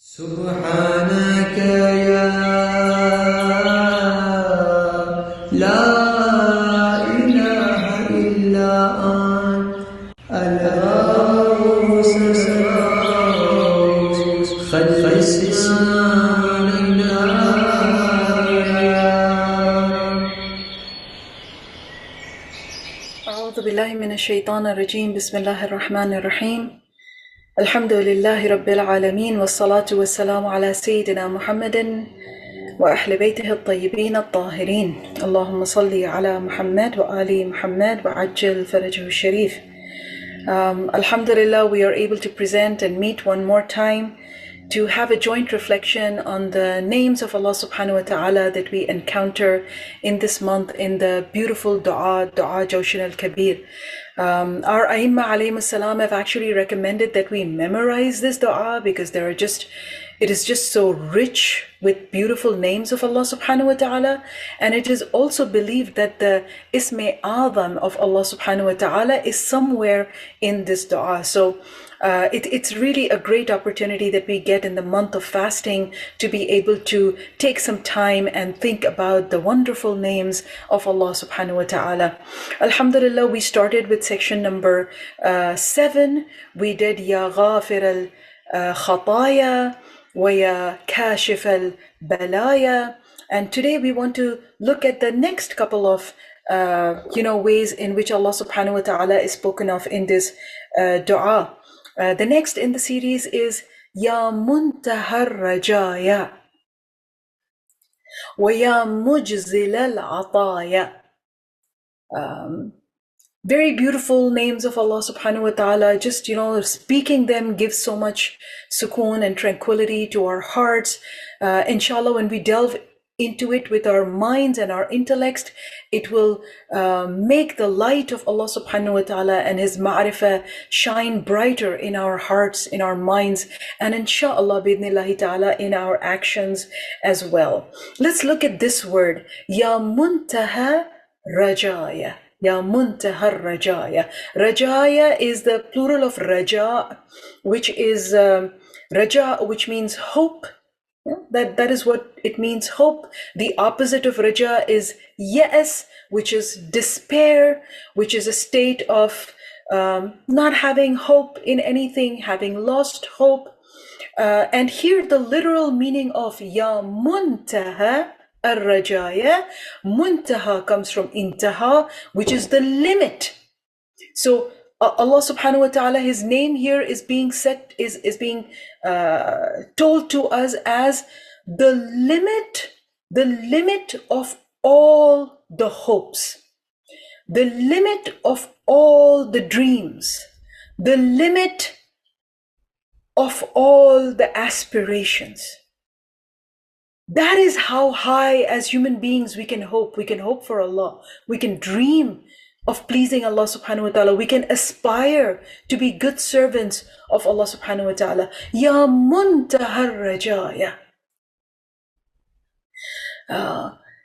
سبحانك يا لا إله إلا أنت الغوث خلصنا أعوذ بالله من الشيطان الرجيم بسم الله الرحمن الرحيم الحمد لله رب العالمين والصلاة والسلام على سيدنا محمد وأهل بيته الطيبين الطاهرين اللهم صل على محمد وآل محمد وعجل فرجه الشريف. Alhamdulillah, we are able to present and meet one more time to have a joint reflection on the names of Allah subhanahu wa ta'ala that we encounter in this month in the beautiful dua Jawshan Al-Kabir. Our Aimma alayhim salam have actually recommended that we memorize this dua because it is just so rich with beautiful names of Allah subhanahu wa ta'ala, and it is also believed that the Isme Azam of Allah subhanahu wa ta'ala is somewhere in this dua. So it's really a great opportunity that we get in the month of fasting to be able to take some time and think about the wonderful names of Allah subhanahu wa ta'ala. Alhamdulillah, we started with section number 7. We did Ya Ghafir al-Khataya wa Ya Kashif al-Balaya. And today we want to look at the next couple of ways in which Allah subhanahu wa ta'ala is spoken of in this dua. The next in the series is Ya Muntahar Rajaya wa Ya Mujzil al-Ataya. Very beautiful names of Allah subhanahu wa ta'ala. Just, speaking them gives so much sukoon and tranquility to our hearts. Inshallah, when we delve into it with our minds and our intellects, it will make the light of Allah subhanahu wa ta'ala and His ma'rifah shine brighter in our hearts, in our minds, and inshallah bidnillahi ta'ala in our actions as well. Let's look at this word, Ya Muntaha Rajaya. Ya Muntaha Rajaya. Rajaya is the plural of Raja, which is Raja, which means hope. That is what it means, hope. The opposite of raja is ya'as, which is despair, which is a state of not having hope in anything, having lost hope. And here the literal meaning of Ya Muntaha ar-Rajaya, Muntaha comes from intaha, which is the limit. So Allah subhanahu wa ta'ala, His name here is being told to us as the limit of all the hopes, the limit of all the dreams, the limit of all the aspirations. That is how high as human beings we can hope. We can hope for Allah. We can dream of pleasing Allah subhanahu wa ta'ala. We can aspire to be good servants of Allah subhanahu wa ta'ala. Ya Muntahar Rajaya.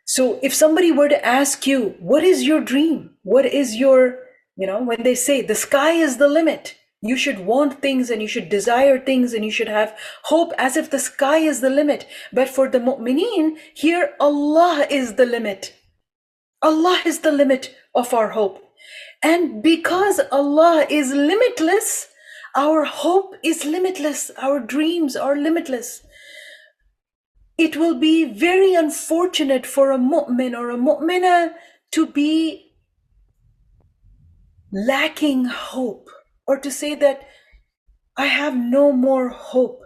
So if somebody were to ask you, what is your dream? What is your, when they say the sky is the limit, you should want things and you should desire things and you should have hope as if the sky is the limit. But for the mu'mineen, here Allah is the limit. Allah is the limit of our hope. And because Allah is limitless, our hope is limitless, our dreams are limitless. It will be very unfortunate for a mu'min or a mu'minah to be lacking hope, or to say that I have no more hope,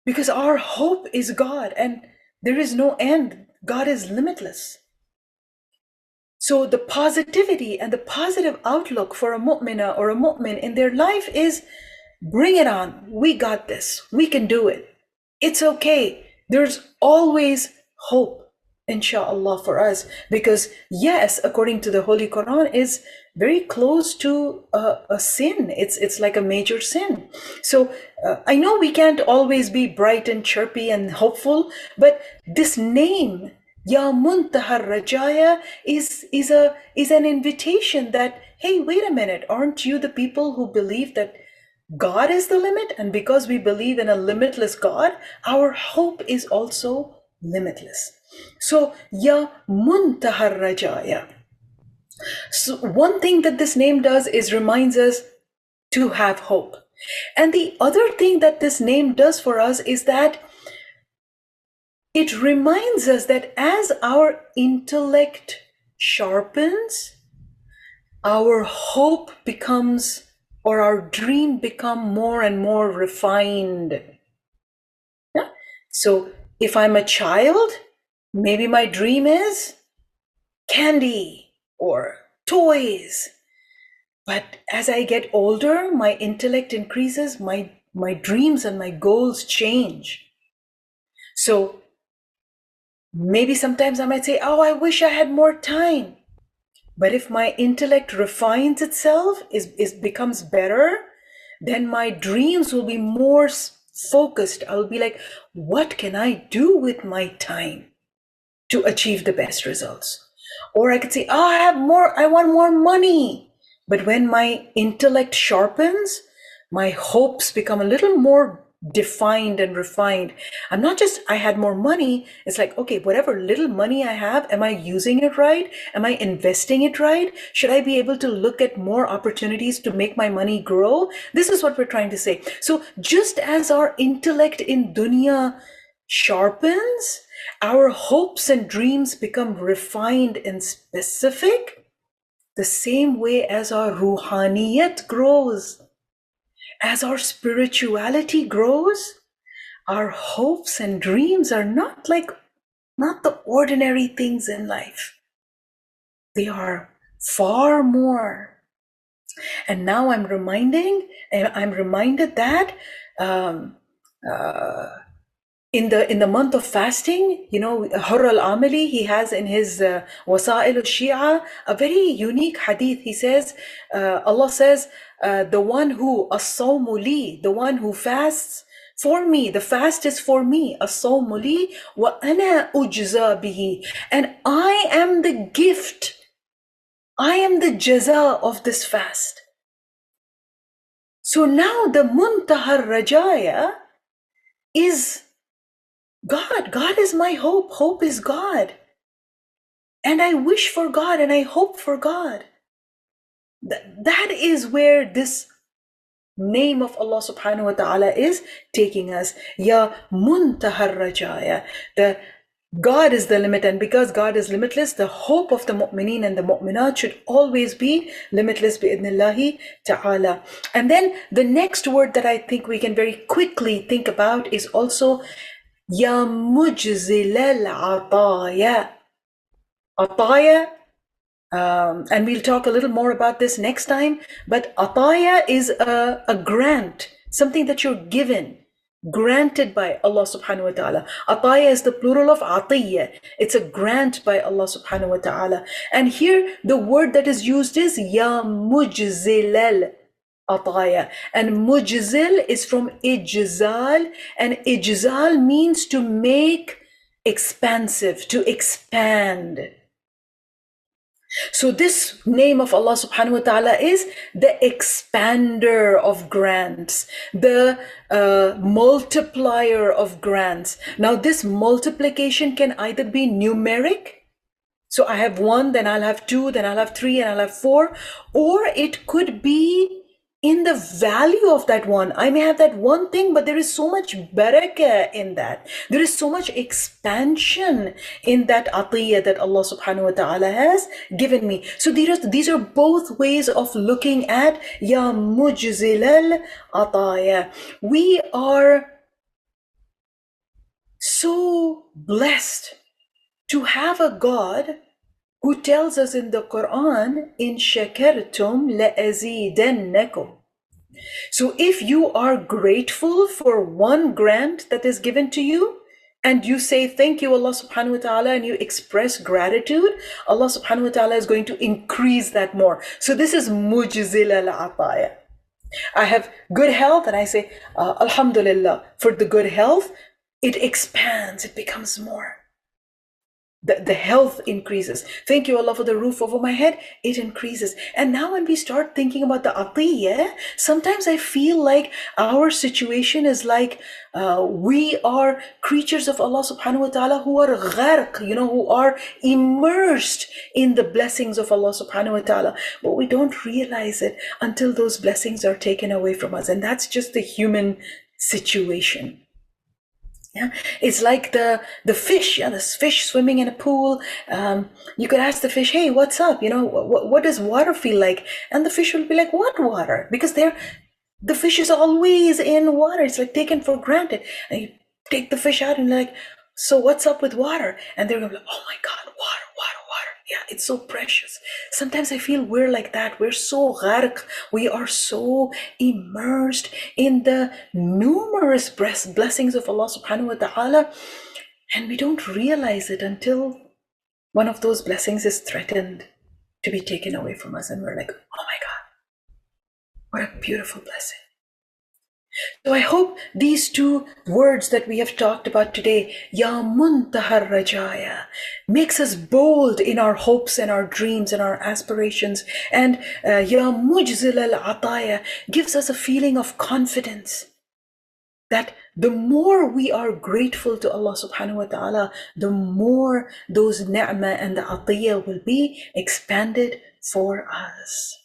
because our hope is God and there is no end. God is limitless. So the positivity and the positive outlook for a mu'minah or a mu'min in their life is, bring it on. We got this. We can do it. It's okay. There's always hope, inshallah, for us. Because yes, according to the Holy Quran, is very close to a sin. It's like a major sin. So I know we can't always be bright and chirpy and hopeful, but this name, Ya Muntahar Rajaya, is an invitation that, hey, wait a minute, aren't you the people who believe that God is the limit, and because we believe in a limitless God, our hope is also limitless. So, Ya Muntahar Rajaya. So one thing that this name does is reminds us to have hope. And the other thing that this name does for us is that it reminds us that as our intellect sharpens, our hope becomes, or our dream become more and more refined. Yeah? So if I'm a child, maybe my dream is candy or toys. But as I get older, my intellect increases, my dreams and my goals change. So maybe sometimes I might say, oh, I wish I had more time. But if my intellect refines itself, becomes better, then my dreams will be more focused. I'll be like, what can I do with my time to achieve the best results? Or I could say, oh, I want more money. But when my intellect sharpens, my hopes become a little more defined and refined. I'm not just, I had more money. It's like, okay, whatever little money I have, am I using it right? Am I investing it right? Should I be able to look at more opportunities to make my money grow? This is what we're trying to say. So just as our intellect in dunya sharpens, our hopes and dreams become refined and specific, the same way as our ruhaniyat grows, as our spirituality grows, our hopes and dreams are not the ordinary things in life. They are far more. And now I'm reminded that in the month of fasting, Hurr al-Amali, he has in his Wasa'il al-Shia a very unique hadith. He says, Allah says, the one who, as-sawmu li, the one who fasts for me, the fast is for me, as-sawmu li wa ana ujza bihi, and I am the gift, I am the jaza of this fast. So now the muntahar rajaya is God. God is my hope. Hope is God. And I wish for God and I hope for God. That is where this name of Allah subhanahu wa ta'ala is taking us. Ya muntahar rajaya. The God is the limit, and because God is limitless, the hope of the mu'mineen and the mu'minat should always be limitless bi'idhnillahi ta'ala. And then the next word that I think we can very quickly think about is also Ya mujzil al-ataya. Ataya, and we'll talk a little more about this next time, but ataya is a grant, something that you're given, granted by Allah subhanahu wa ta'ala. Ataya is the plural of atiyya. It's a grant by Allah subhanahu wa ta'ala. And here the word that is used is Ya mujzil ataya, and mujzil is from ijzal, and ijzal means to make expansive, to expand. So this name of Allah subhanahu wa ta'ala is the expander of grants, the multiplier of grants. Now this multiplication can either be numeric, so I have one, then I'll have two, then I'll have three, and I'll have four, or it could be in the value of that one. I may have that one thing, but there is so much barakah in that. There is so much expansion in that atiyah that Allah subhanahu wa ta'ala has given me. So these are both ways of looking at Ya mujzil al-ataya. We are so blessed to have a God who tells us in the Quran, in shakartum la'azidannakum. So if you are grateful for one grant that is given to you, and you say thank you Allah subhanahu wa ta'ala, and you express gratitude, Allah subhanahu wa ta'ala is going to increase that more. So this is mujzil al-ataya. I have good health and I say alhamdulillah for the good health. It expands, it becomes more. The health increases. Thank you, Allah, for the roof over my head. It increases. And now when we start thinking about the atiyah, sometimes I feel like our situation is like we are creatures of Allah subhanahu wa ta'ala who are gharq, who are immersed in the blessings of Allah subhanahu wa ta'ala. But we don't realize it until those blessings are taken away from us. And that's just the human situation. Yeah, it's like the fish, this fish swimming in a pool. You could ask the fish, hey, what's up? What does water feel like? And the fish will be like, what water? Because the fish is always in water. It's like taken for granted. And you take the fish out and you're like, so what's up with water? And they're going to be like, oh my God, water. Yeah, it's so precious. Sometimes I feel we're like that. We're so gharq. We are so immersed in the numerous blessings of Allah subhanahu wa ta'ala. And we don't realize it until one of those blessings is threatened to be taken away from us. And we're like, oh my God, what a beautiful blessing. So I hope these two words that we have talked about today, Ya Muntahar Rajaya, makes us bold in our hopes and our dreams and our aspirations. And Ya Mujzil al-Ataya gives us a feeling of confidence that the more we are grateful to Allah subhanahu wa ta'ala, the more those ni'mah and the atiyah will be expanded for us.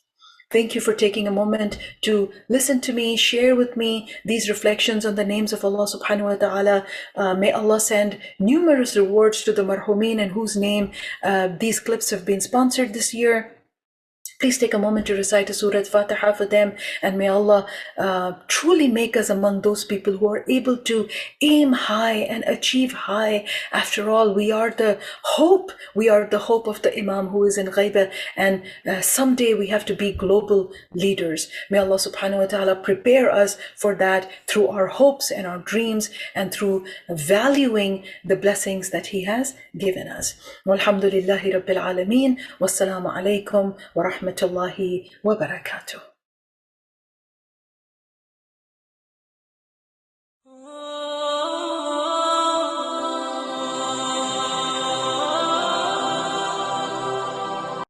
Thank you for taking a moment to listen to me, share with me these reflections on the names of Allah subhanahu wa ta'ala. May Allah send numerous rewards to the marhumin in whose name these clips have been sponsored this year. Please take a moment to recite a Surah Fatiha for them, and may Allah truly make us among those people who are able to aim high and achieve high. After all, we are the hope. We are the hope of the Imam who is in Ghaibah, and someday we have to be global leaders. May Allah subhanahu wa ta'ala prepare us for that through our hopes and our dreams and through valuing the blessings that He has given us. Walhamdulillahi Rabbil Alameen. Wassalamu alaikum wa rahmatullahi wa barakatuh.